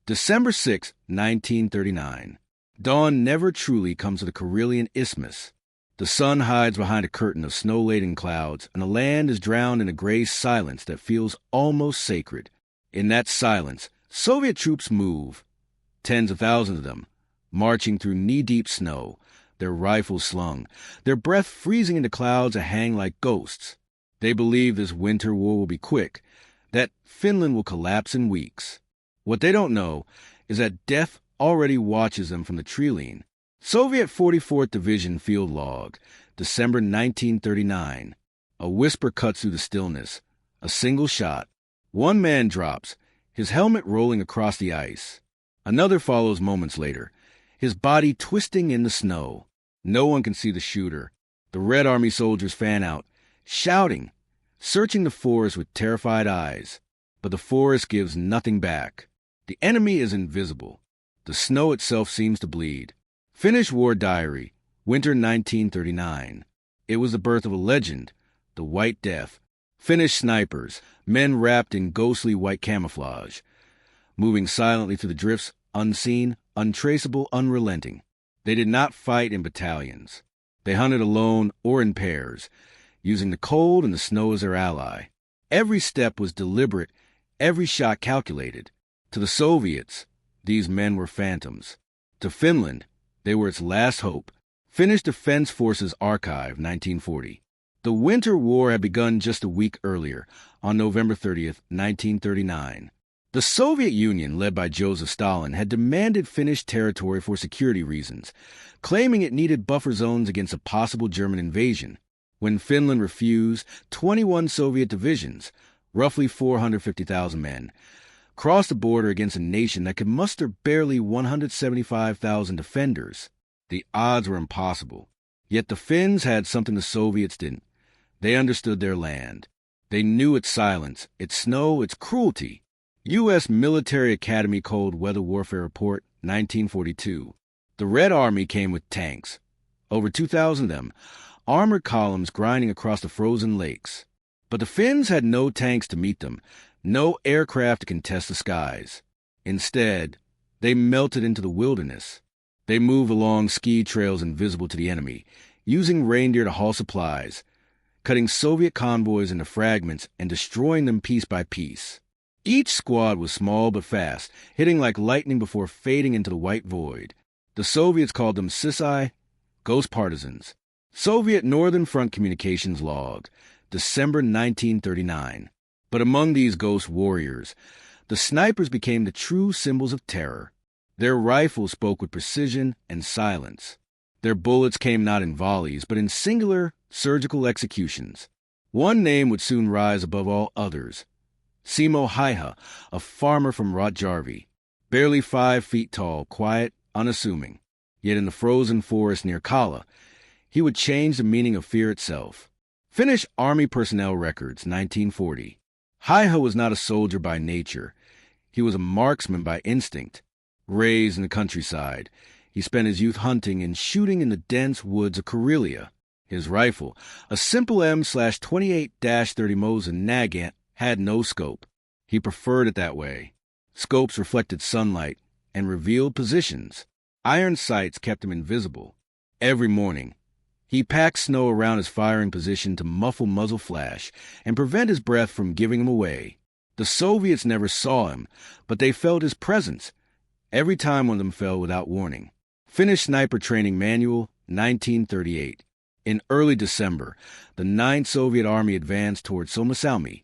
December 6, 1939. Dawn never truly comes to the Karelian Isthmus. The sun hides behind a curtain of snow-laden clouds, and the land is drowned in a gray silence that feels almost sacred. In that silence, Soviet troops move, tens of thousands of them, marching through knee-deep snow, their rifles slung, their breath freezing into clouds that hang like ghosts. They believe this winter war will be quick, that Finland will collapse in weeks. What they don't know is that death already watches them from the tree-line. Soviet 44th Division Field Log, December 1939. A whisper cuts through the stillness. A single shot. One man drops, his helmet rolling across the ice. Another follows moments later, his body twisting in the snow. No one can see the shooter. The Red Army soldiers fan out, shouting, searching the forest with terrified eyes. But the forest gives nothing back. The enemy is invisible. The snow itself seems to bleed. Finnish War Diary, Winter 1939. It was the birth of a legend, the White Death. Finnish snipers, men wrapped in ghostly white camouflage, moving silently through the drifts, unseen, untraceable, unrelenting. They did not fight in battalions. They hunted alone or in pairs, using the cold and the snow as their ally. Every step was deliberate, every shot calculated. To the Soviets, these men were phantoms. To Finland, they were its last hope. Finnish Defense Forces Archive, 1940. The Winter War had begun just a week earlier, on November 30th, 1939. The Soviet Union, led by Joseph Stalin, had demanded Finnish territory for security reasons, claiming it needed buffer zones against a possible German invasion. When Finland refused, 21 Soviet divisions, roughly 450,000 men, crossed the border against a nation that could muster barely 175,000 defenders. The odds were impossible. Yet the Finns had something the Soviets didn't. They understood their land. They knew its silence, its snow, its cruelty. U.S. Military Academy Cold Weather Warfare Report, 1942. The Red Army came with tanks, over 2,000 of them, armored columns grinding across the frozen lakes. But the Finns had no tanks to meet them, no aircraft to contest the skies. Instead, they melted into the wilderness. They moved along ski trails invisible to the enemy, using reindeer to haul supplies, cutting Soviet convoys into fragments and destroying them piece by piece. Each squad was small but fast, hitting like lightning before fading into the white void. The Soviets called them Sisai, ghost partisans. Soviet Northern Front Communications Log, December 1939. But among these ghost warriors, the snipers became the true symbols of terror. Their rifles spoke with precision and silence. Their bullets came not in volleys, but in singular, surgical executions. One name would soon rise above all others. Simo Haiha, a farmer from Rotjärvi, barely 5 feet tall, quiet, unassuming. Yet in the frozen forest near Kala, he would change the meaning of fear itself. Finnish Army Personnel Records, 1940. Haiha was not a soldier by nature. He was a marksman by instinct. Raised in the countryside, he spent his youth hunting and shooting in the dense woods of Karelia. His rifle, a simple M/28-30 Mosin Nagant, had no scope. He preferred it that way. Scopes reflected sunlight and revealed positions. Iron sights kept him invisible. Every morning, he packed snow around his firing position to muffle muzzle flash and prevent his breath from giving him away. The Soviets never saw him, but they felt his presence. Every time one of them fell without warning. Finnish Sniper Training Manual, 1938. In early December, the 9th Soviet Army advanced toward Suomussalmi,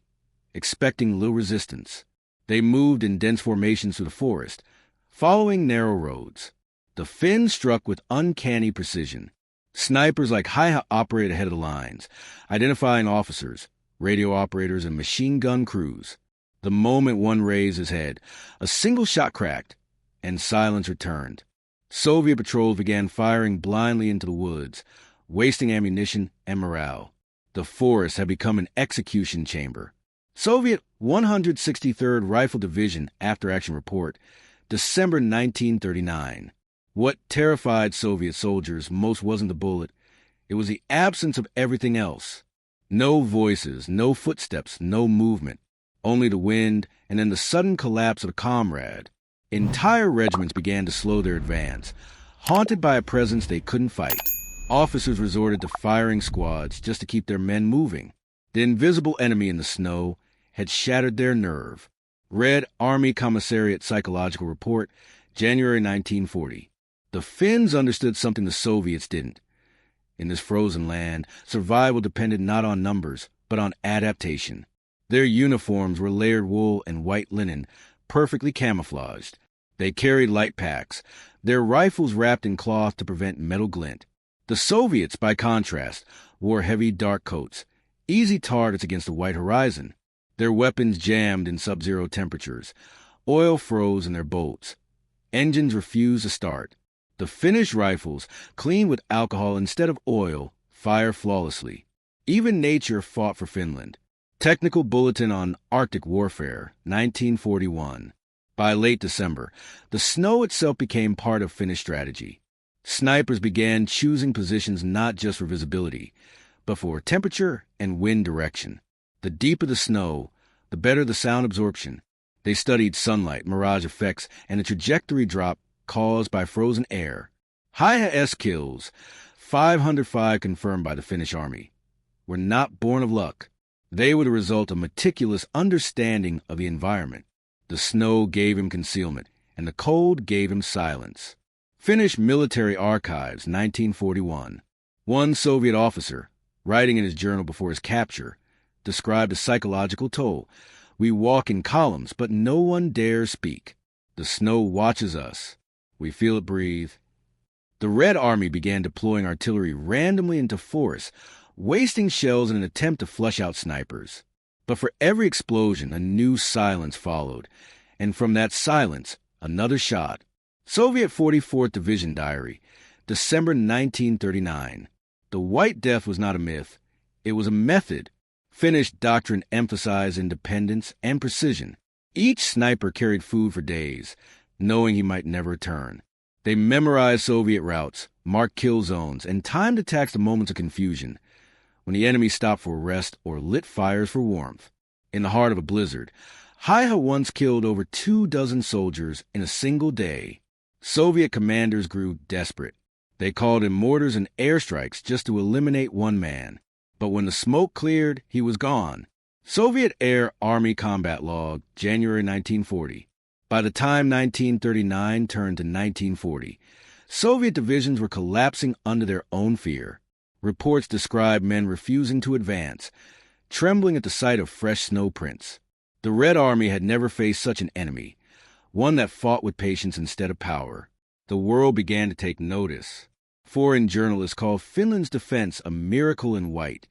expecting little resistance. They moved in dense formations through the forest, following narrow roads. The Finns struck with uncanny precision. Snipers like Haiha operated ahead of the lines, identifying officers, radio operators, and machine gun crews. The moment one raised his head, a single shot cracked, and silence returned. Soviet patrols began firing blindly into the woods, wasting ammunition and morale. The forest had become an execution chamber. Soviet 163rd Rifle Division After-Action Report, December 1939. What terrified Soviet soldiers most wasn't the bullet. It was the absence of everything else. No voices, no footsteps, no movement. Only the wind and then the sudden collapse of a comrade. Entire regiments began to slow their advance. Haunted by a presence they couldn't fight, officers resorted to firing squads just to keep their men moving. The invisible enemy in the snow had shattered their nerve. Red Army Commissariat Psychological Report, January 1940. The Finns understood something the Soviets didn't. In this frozen land, survival depended not on numbers, but on adaptation. Their uniforms were layered wool and white linen, perfectly camouflaged. They carried light packs, their rifles wrapped in cloth to prevent metal glint. The Soviets, by contrast, wore heavy dark coats, easy targets against the white horizon. Their weapons jammed in sub-zero temperatures. Oil froze in their bolts. Engines refused to start. The Finnish rifles, cleaned with alcohol instead of oil, fire flawlessly. Even nature fought for Finland. Technical Bulletin on Arctic Warfare, 1941. By late December, the snow itself became part of Finnish strategy. Snipers began choosing positions not just for visibility, but for temperature and wind direction. The deeper the snow, the better the sound absorption. They studied sunlight, mirage effects, and the trajectory drop caused by frozen air. High-S kills, 505 confirmed by the Finnish army, were not born of luck. They were the result of meticulous understanding of the environment. The snow gave him concealment, and the cold gave him silence. Finnish Military Archives, 1941. One Soviet officer, writing in his journal before his capture, described a psychological toll. We walk in columns, but no one dares speak. The snow watches us. We feel it breathe. The Red Army began deploying artillery randomly into forests, wasting shells in an attempt to flush out snipers. But for every explosion, a new silence followed, and from that silence, another shot. Soviet 44th Division Diary, December 1939. The White Death was not a myth. It was a method. Finnish doctrine emphasized independence and precision. Each sniper carried food for days, knowing he might never return. They memorized Soviet routes, marked kill zones, and timed attacks at moments of confusion, when the enemy stopped for rest or lit fires for warmth. In the heart of a blizzard, Haiha once killed over 24 soldiers in a single day. Soviet commanders grew desperate. They called in mortars and airstrikes just to eliminate one man. But when the smoke cleared, he was gone. Soviet Air Army Combat Log, January 1940. By the time 1939 turned to 1940, Soviet divisions were collapsing under their own fear. Reports describe men refusing to advance, trembling at the sight of fresh snow prints. The Red Army had never faced such an enemy, one that fought with patience instead of power. The world began to take notice. Foreign journalists called Finland's defense a miracle in white.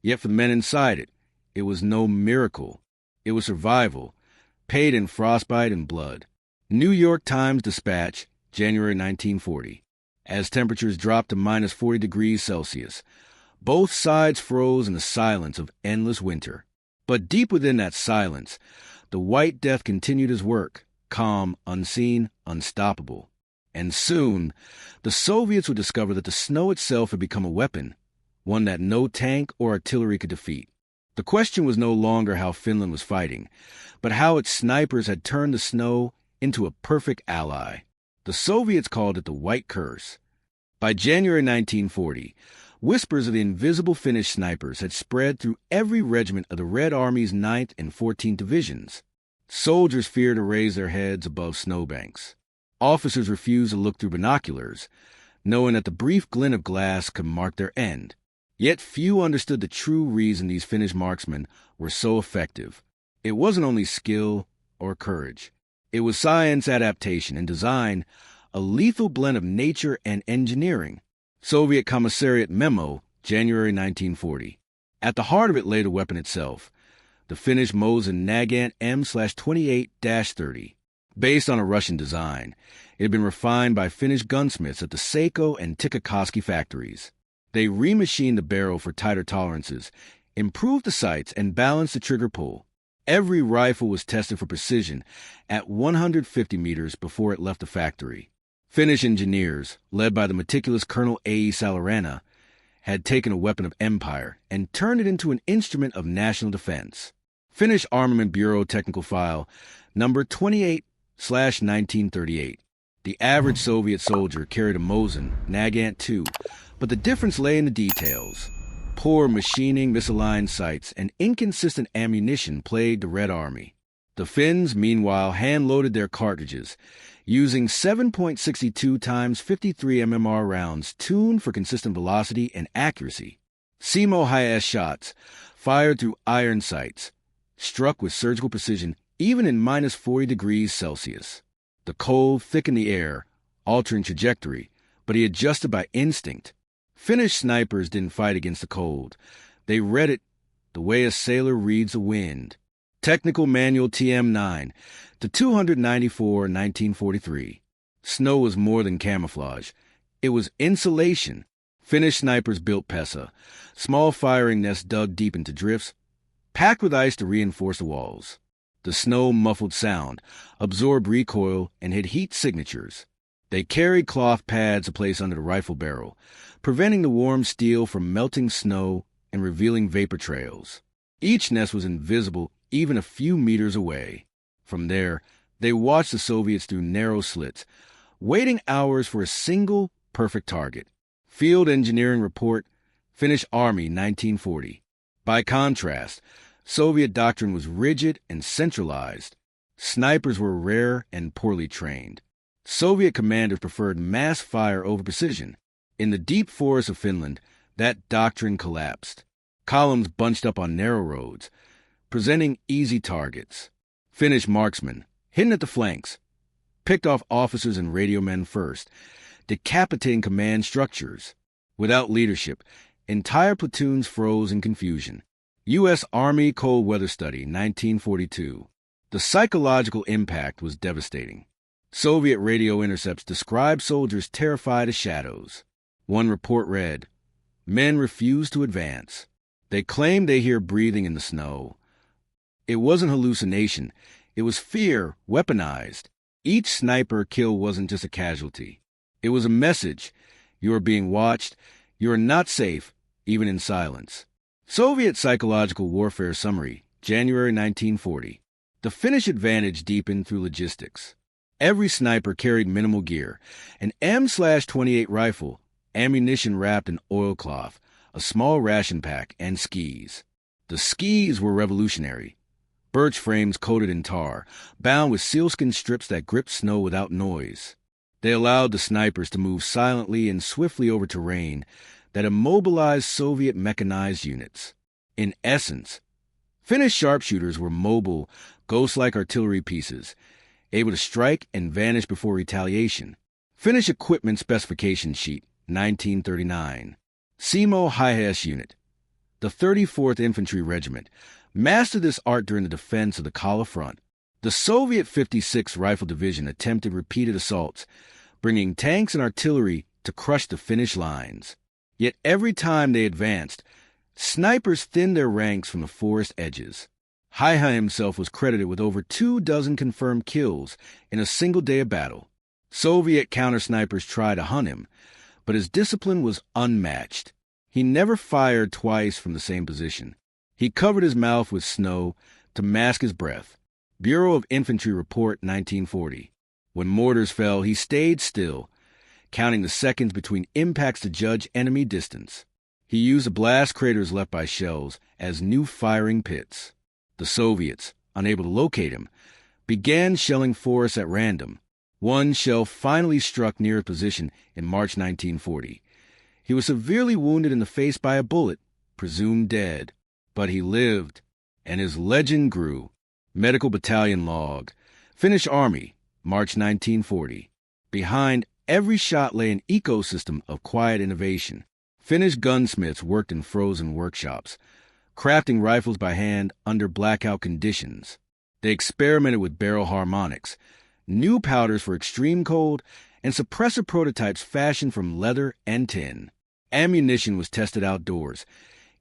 Yet for the men inside it, it was no miracle. It was survival, paid in frostbite and blood. New York Times Dispatch, January 1940. As temperatures dropped to minus 40 degrees Celsius, both sides froze in the silence of endless winter. But deep within that silence, the White Death continued his work, calm, unseen, unstoppable. And soon, the Soviets would discover that the snow itself had become a weapon, one that no tank or artillery could defeat. The question was no longer how Finland was fighting, but how its snipers had turned the snow into a perfect ally. The Soviets called it the White Curse. By January 1940, whispers of the invisible Finnish snipers had spread through every regiment of the Red Army's 9th and 14th Divisions. Soldiers feared to raise their heads above snowbanks. Officers refused to look through binoculars, knowing that the brief glint of glass could mark their end. Yet few understood the true reason these Finnish marksmen were so effective. It wasn't only skill or courage. It was science, adaptation, and design, a lethal blend of nature and engineering. Soviet Commissariat Memo, January 1940. At the heart of it lay the weapon itself, the Finnish Mosin Nagant M/28-30. Based on a Russian design, it had been refined by Finnish gunsmiths at the Seiko and Tikkakoski factories. They remachined the barrel for tighter tolerances, improved the sights, and balanced the trigger pull. Every rifle was tested for precision at 150 meters before it left the factory. Finnish engineers, led by the meticulous Colonel A. Salorana, had taken a weapon of empire and turned it into an instrument of national defense. Finnish Armament Bureau Technical File, number 28 1938. The average Soviet soldier carried a Mosin, Nagant II, but the difference lay in the details. Poor machining, misaligned sights, and inconsistent ammunition plagued the Red Army. The Finns, meanwhile, hand-loaded their cartridges, using 7.62 times 53 mmR rounds tuned for consistent velocity and accuracy. Simo high-S shots, fired through iron sights, struck with surgical precision even in minus 40 degrees Celsius. The cold thickened the air, altering trajectory, but he adjusted by instinct. Finnish snipers didn't fight against the cold. They read it the way a sailor reads the wind. Technical Manual TM9 to 294, 1943. Snow was more than camouflage. It was insulation. Finnish snipers built Pesa, small firing nests dug deep into drifts, packed with ice to reinforce the walls. The snow muffled sound, absorbed recoil, and hid heat signatures. They carried cloth pads to place under the rifle barrel, preventing the warm steel from melting snow and revealing vapor trails. Each nest was invisible even a few meters away. From there, they watched the Soviets through narrow slits, waiting hours for a single perfect target. Field Engineering Report, Finnish Army, 1940. By contrast, Soviet doctrine was rigid and centralized. Snipers were rare and poorly trained. Soviet commanders preferred mass fire over precision. In the deep forests of Finland, that doctrine collapsed. Columns bunched up on narrow roads, presenting easy targets. Finnish marksmen, hidden at the flanks, picked off officers and radio men first, decapitating command structures. Without leadership, entire platoons froze in confusion. U.S. Army Cold Weather Study, 1942. The psychological impact was devastating. Soviet radio intercepts described soldiers terrified as shadows. One report read, "Men refuse to advance. They claim they hear breathing in the snow." It wasn't hallucination. It was fear, weaponized. Each sniper kill wasn't just a casualty. It was a message. You are being watched. You are not safe, even in silence. Soviet Psychological Warfare Summary, January 1940. The Finnish advantage deepened through logistics. Every sniper carried minimal gear, an M/28 rifle, ammunition wrapped in oilcloth, a small ration pack, and skis. The skis were revolutionary. Birch frames coated in tar, bound with sealskin strips that gripped snow without noise. They allowed the snipers to move silently and swiftly over terrain that immobilized Soviet mechanized units. In essence, Finnish sharpshooters were mobile, ghost-like artillery pieces, able to strike and vanish before retaliation. Finnish Equipment Specification Sheet, 1939. Simo high-S Unit. The 34th Infantry Regiment mastered this art during the defense of the Kala Front. The Soviet 56th Rifle Division attempted repeated assaults, bringing tanks and artillery to crush the Finnish lines. Yet every time they advanced, snipers thinned their ranks from the forest edges. Haiha himself was credited with over 24 confirmed kills in a single day of battle. Soviet counter-snipers tried to hunt him, but his discipline was unmatched. He never fired twice from the same position. He covered his mouth with snow to mask his breath. Bureau of Infantry Report, 1940. When mortars fell, he stayed still, counting the seconds between impacts to judge enemy distance. He used the blast craters left by shells as new firing pits. The Soviets, unable to locate him, began shelling forests at random. One shell finally struck near his position in March 1940. He was severely wounded in the face by a bullet, presumed dead. But he lived, and his legend grew. Medical Battalion Log. Finnish Army, March 1940. Behind every shot lay an ecosystem of quiet innovation. Finnish gunsmiths worked in frozen workshops, crafting rifles by hand under blackout conditions. They experimented with barrel harmonics, new powders for extreme cold, and suppressor prototypes fashioned from leather and tin. Ammunition was tested outdoors,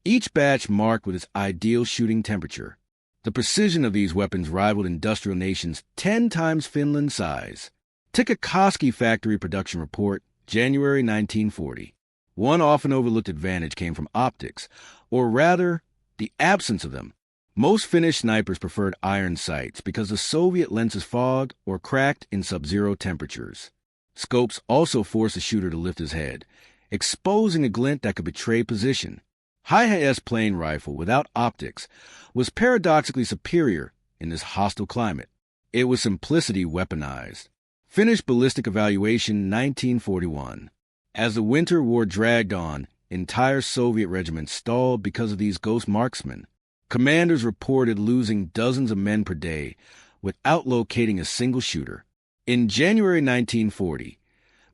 each batch marked with its ideal shooting temperature. The precision of these weapons rivaled industrial nations 10 times Finland's size. Tikkakoski Factory Production Report, January 1940. One often overlooked advantage came from optics, or rather, the absence of them. Most Finnish snipers preferred iron sights because the Soviet lenses fogged or cracked in sub-zero temperatures. Scopes also forced the shooter to lift his head, exposing a glint that could betray position. High-S plane rifle without optics was paradoxically superior in this hostile climate. It was simplicity weaponized. Finnish Ballistic Evaluation 1941. As the winter war dragged on, entire Soviet regiments stalled because of these ghost marksmen. Commanders reported losing dozens of men per day without locating a single shooter. In January 1940,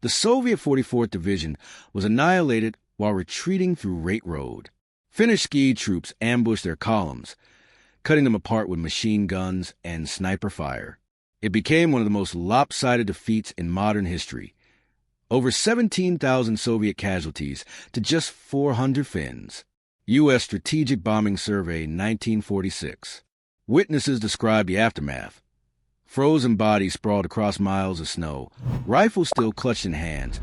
the Soviet 44th Division was annihilated while retreating through Rate Road. Finnish ski troops ambushed their columns, cutting them apart with machine guns and sniper fire. It became one of the most lopsided defeats in modern history. Over 17,000 Soviet casualties to just 400 Finns. U.S. Strategic Bombing Survey 1946. Witnesses described the aftermath. Frozen bodies sprawled across miles of snow, rifles still clutched in hands,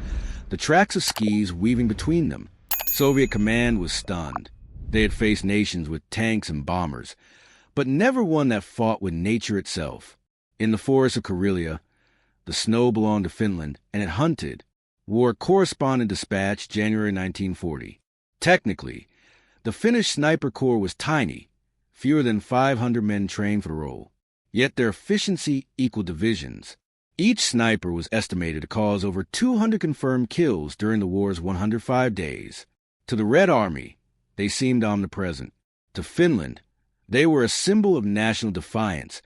the tracks of skis weaving between them. Soviet command was stunned. They had faced nations with tanks and bombers, but never one that fought with nature itself. In the forests of Karelia, the snow belonged to Finland, and it hunted. War Correspondent Dispatch, January 1940. Technically, the Finnish sniper corps was tiny, fewer than 500 men trained for the role. Yet their efficiency equaled divisions. Each sniper was estimated to cause over 200 confirmed kills during the war's 105 days. To the Red Army, they seemed omnipresent. To Finland, they were a symbol of national defiance,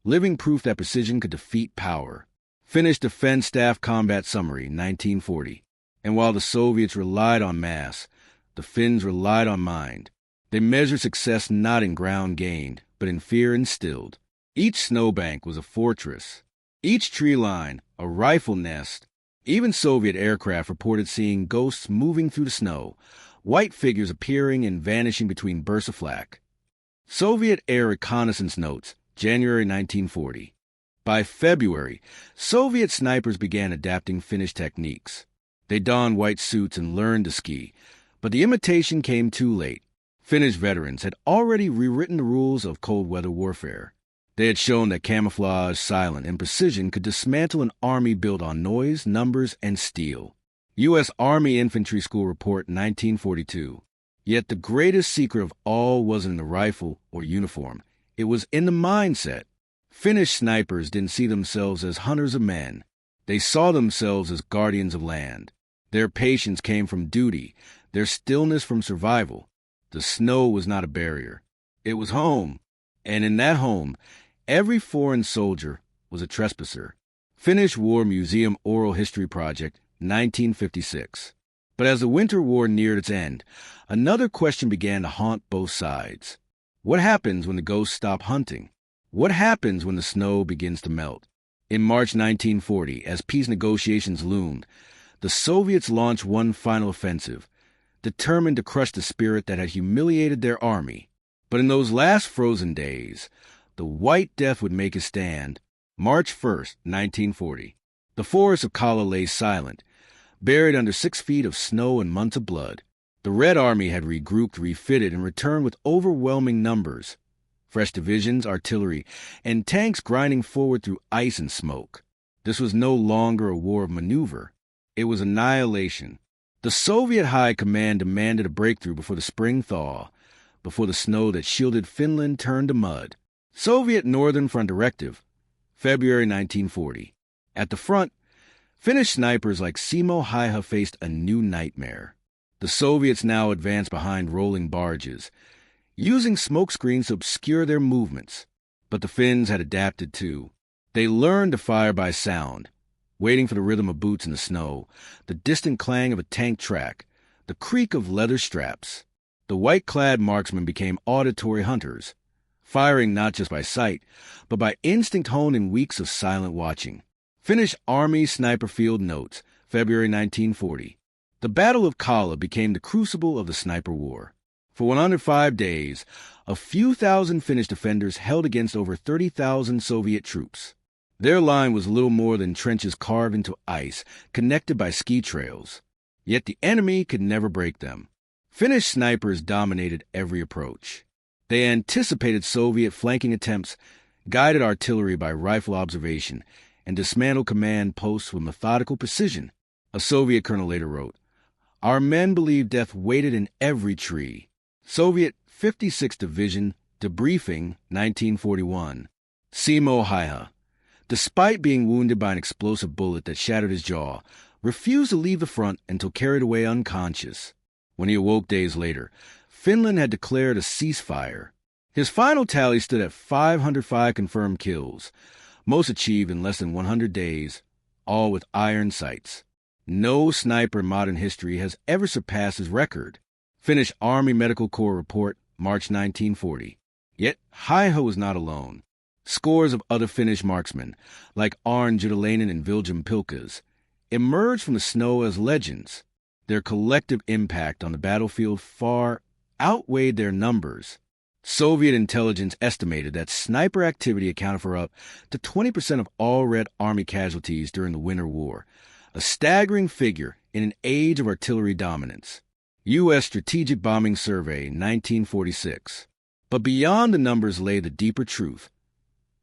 living proof that precision could defeat power. Finnish Defense Staff Combat Summary, 1940. And while the Soviets relied on mass, the Finns relied on mind. They measured success not in ground gained, but in fear instilled. Each snowbank was a fortress. Each tree line, a rifle nest. Even Soviet aircraft reported seeing ghosts moving through the snow, white figures appearing and vanishing between bursts of flak. Soviet Air Reconnaissance Notes, January 1940. By February, Soviet snipers began adapting Finnish techniques. They donned white suits and learned to ski, but the imitation came too late. Finnish veterans had already rewritten the rules of cold weather warfare. They had shown that camouflage, silence, and precision could dismantle an army built on noise, numbers, and steel. U.S. Army Infantry School Report 1942. Yet the greatest secret of all wasn't in the rifle or uniform. It was in the mindset. Finnish snipers didn't see themselves as hunters of men. They saw themselves as guardians of land. Their patience came from duty, their stillness from survival. The snow was not a barrier. It was home. And in that home, every foreign soldier was a trespasser. Finnish War Museum Oral History Project, 1956. But as the Winter War neared its end, another question began to haunt both sides. What happens when the ghosts stop hunting? What happens when the snow begins to melt? In March 1940, as peace negotiations loomed, the Soviets launched one final offensive, determined to crush the spirit that had humiliated their army. But in those last frozen days, the White Death would make a stand. March 1st, 1940. The forests of Kala lay silent, buried under 6 feet of snow and months of blood. The Red Army had regrouped, refitted, and returned with overwhelming numbers. Fresh divisions, artillery, and tanks grinding forward through ice and smoke. This was no longer a war of maneuver. It was annihilation. The Soviet High Command demanded a breakthrough before the spring thaw, before the snow that shielded Finland turned to mud. Soviet Northern Front Directive, February 1940. At the front, Finnish snipers like Simo Haiha faced a new nightmare. The Soviets now advanced behind rolling barges, using smoke screens to obscure their movements. But the Finns had adapted too. They learned to fire by sound, waiting for the rhythm of boots in the snow, the distant clang of a tank track, the creak of leather straps. The white-clad marksmen became auditory hunters, firing not just by sight, but by instinct honed in weeks of silent watching. Finnish Army Sniper Field Notes, February 1940. The Battle of Kala became the crucible of the sniper war. For 105 days, a few thousand Finnish defenders held against over 30,000 Soviet troops. Their line was little more than trenches carved into ice, connected by ski trails. Yet the enemy could never break them. Finnish snipers dominated every approach. They anticipated Soviet flanking attempts, guided artillery by rifle observation, and dismantled command posts with methodical precision. A Soviet colonel later wrote, "Our men believed death waited in every tree." Soviet 56th Division, debriefing, 1941. Simo Haiha, despite being wounded by an explosive bullet that shattered his jaw, refused to leave the front until carried away unconscious. When he awoke days later, Finland had declared a ceasefire. His final tally stood at 505 confirmed kills, most achieved in less than 100 days, all with iron sights. No sniper in modern history has ever surpassed his record. Finnish Army Medical Corps report, March 1940. Yet Haiha was not alone. Scores of other Finnish marksmen, like Arn Jutalainen and Vilhelm Pilkas, emerged from the snow as legends. Their collective impact on the battlefield far outweighed their numbers. Soviet intelligence estimated that sniper activity accounted for up to 20% of all Red Army casualties during the Winter War, a staggering figure in an age of artillery dominance. U.S. Strategic Bombing Survey, 1946. But beyond the numbers lay the deeper truth.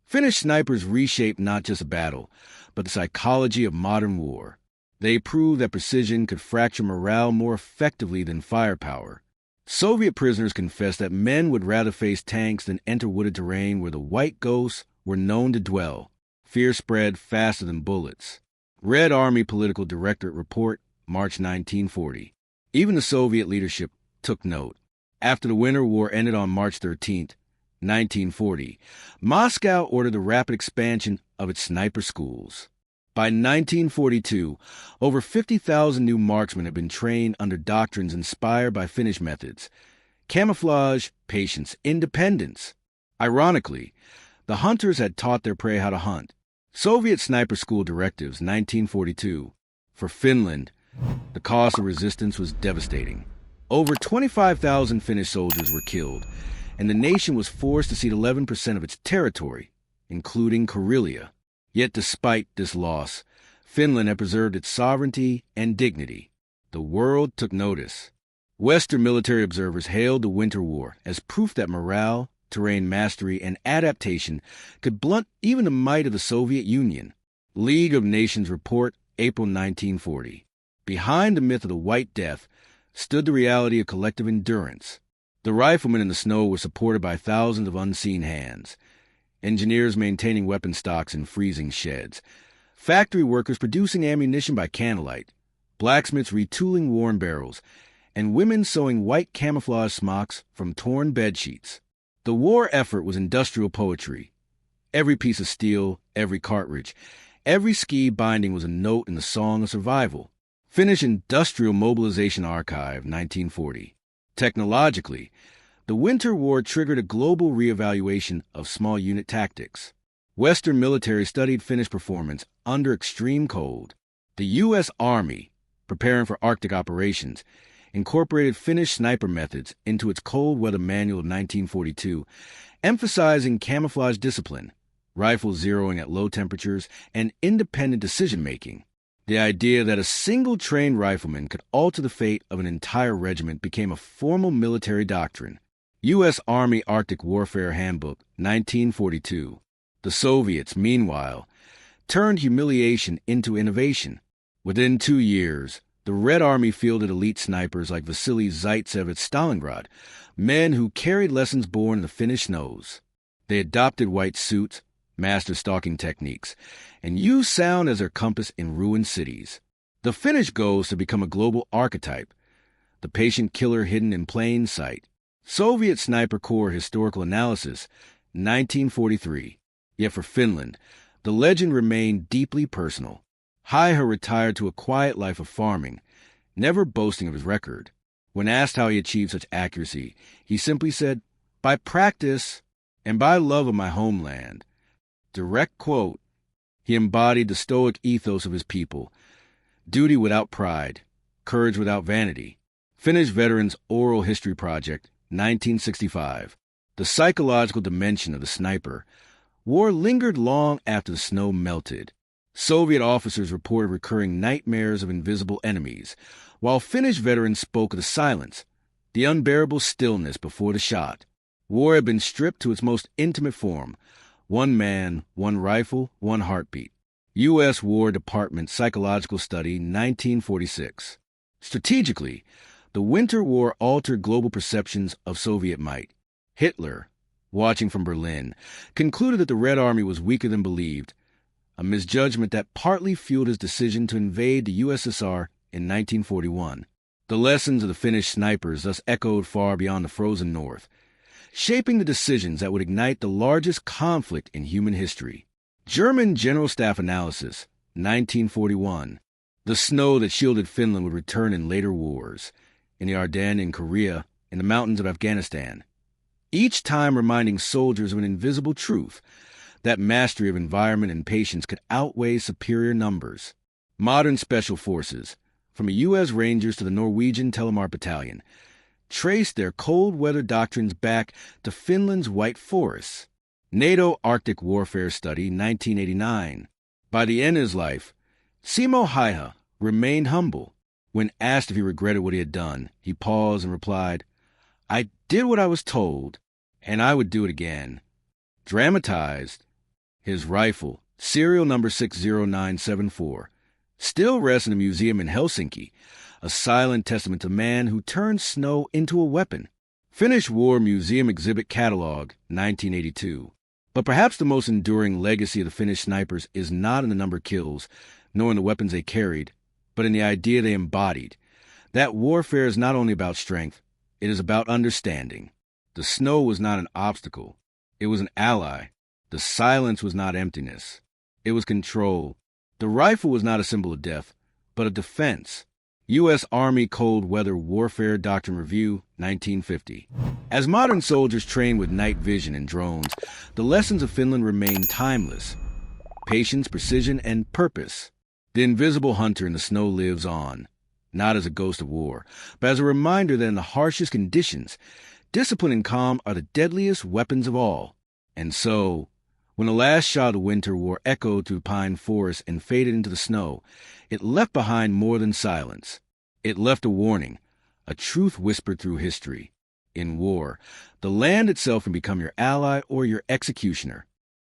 Finnish snipers reshaped not just a battle, but the psychology of modern war. They proved that precision could fracture morale more effectively than firepower. Soviet prisoners confessed that men would rather face tanks than enter wooded terrain where the white ghosts were known to dwell. Fear spread faster than bullets. Red Army Political Directorate Report, March 1940. Even the Soviet leadership took note. After the Winter War ended on March 13, 1940, Moscow ordered the rapid expansion of its sniper schools. By 1942, over 50,000 new marksmen had been trained under doctrines inspired by Finnish methods: camouflage, patience, independence. Ironically, the hunters had taught their prey how to hunt. Soviet Sniper School Directives, 1942. For Finland, the cost of resistance was devastating. Over 25,000 Finnish soldiers were killed, and the nation was forced to cede 11% of its territory, including Karelia. Yet despite this loss, Finland had preserved its sovereignty and dignity. The world took notice. Western military observers hailed the Winter War as proof that morale, terrain mastery, and adaptation could blunt even the might of the Soviet Union. League of Nations Report, April 1940. Behind the myth of the White Death stood the reality of collective endurance. The riflemen in the snow were supported by thousands of unseen hands. Engineers maintaining weapon stocks in freezing sheds, factory workers producing ammunition by candlelight, blacksmiths retooling worn barrels, and women sewing white camouflage smocks from torn bedsheets. The war effort was industrial poetry. Every piece of steel, every cartridge, every ski binding was a note in the song of survival. Finnish Industrial Mobilization Archive, 1940. Technologically, the Winter War triggered a global reevaluation of small unit tactics. Western military studied Finnish performance under extreme cold. The U.S. Army, preparing for Arctic operations, incorporated Finnish sniper methods into its cold weather manual of 1942, emphasizing camouflage discipline, rifles zeroing at low temperatures, and independent decision-making. The idea that a single trained rifleman could alter the fate of an entire regiment became a formal military doctrine. U.S. Army Arctic Warfare Handbook, 1942. The Soviets, meanwhile, turned humiliation into innovation. Within 2 years, the Red Army fielded elite snipers like Vasily Zaitsev at Stalingrad, men who carried lessons born in the Finnish snows. They adopted white suits, mastered stalking techniques, and used sound as their compass in ruined cities. The Finnish goals had become a global archetype, the patient killer hidden in plain sight. Soviet Sniper Corps Historical Analysis, 1943. Yet for Finland, the legend remained deeply personal. Haiha retired to a quiet life of farming, never boasting of his record. When asked how he achieved such accuracy, he simply said, "By practice and by love of my homeland." Direct quote. He embodied the stoic ethos of his people: duty without pride, courage without vanity. Finnish Veterans Oral History Project, 1965. The psychological dimension of the sniper. War lingered long after the snow melted. Soviet officers reported recurring nightmares of invisible enemies, while Finnish veterans spoke of the silence, the unbearable stillness before the shot. War had been stripped to its most intimate form. One man, one rifle, one heartbeat. U.S. War Department Psychological Study, 1946. Strategically, the Winter War altered global perceptions of Soviet might. Hitler, watching from Berlin, concluded that the Red Army was weaker than believed, a misjudgment that partly fueled his decision to invade the USSR in 1941. The lessons of the Finnish snipers thus echoed far beyond the frozen north, shaping the decisions that would ignite the largest conflict in human history. German General Staff Analysis, 1941. The snow that shielded Finland would return in later wars, in the Ardennes in Korea, in the mountains of Afghanistan. Each time reminding soldiers of an invisible truth, that mastery of environment and patience could outweigh superior numbers. Modern special forces, from the U.S. Rangers to the Norwegian Telemark Battalion, traced their cold weather doctrines back to Finland's white forests. NATO Arctic Warfare Study, 1989. By the end of his life, Simo Häyhä remained humble. When asked if he regretted what he had done, he paused and replied, "I did what I was told, and I would do it again." Dramatized, his rifle, serial number 60974, still rests in a museum in Helsinki, a silent testament to man who turned snow into a weapon. Finnish War Museum Exhibit Catalog, 1982. But perhaps the most enduring legacy of the Finnish snipers is not in the number of kills, nor in the weapons they carried, but in the idea they embodied. That warfare is not only about strength, it is about understanding. The snow was not an obstacle. It was an ally. The silence was not emptiness. It was control. The rifle was not a symbol of death, but a defense. U.S. Army Cold Weather Warfare Doctrine Review, 1950. As modern soldiers train with night vision and drones, the lessons of Finland remain timeless. Patience, precision, and purpose. The invisible hunter in the snow lives on, not as a ghost of war, but as a reminder that in the harshest conditions, discipline and calm are the deadliest weapons of all. And so, when the last shot of the Winter War echoed through pine forests and faded into the snow, it left behind more than silence. It left a warning, a truth whispered through history. In war, the land itself can become your ally or your executioner.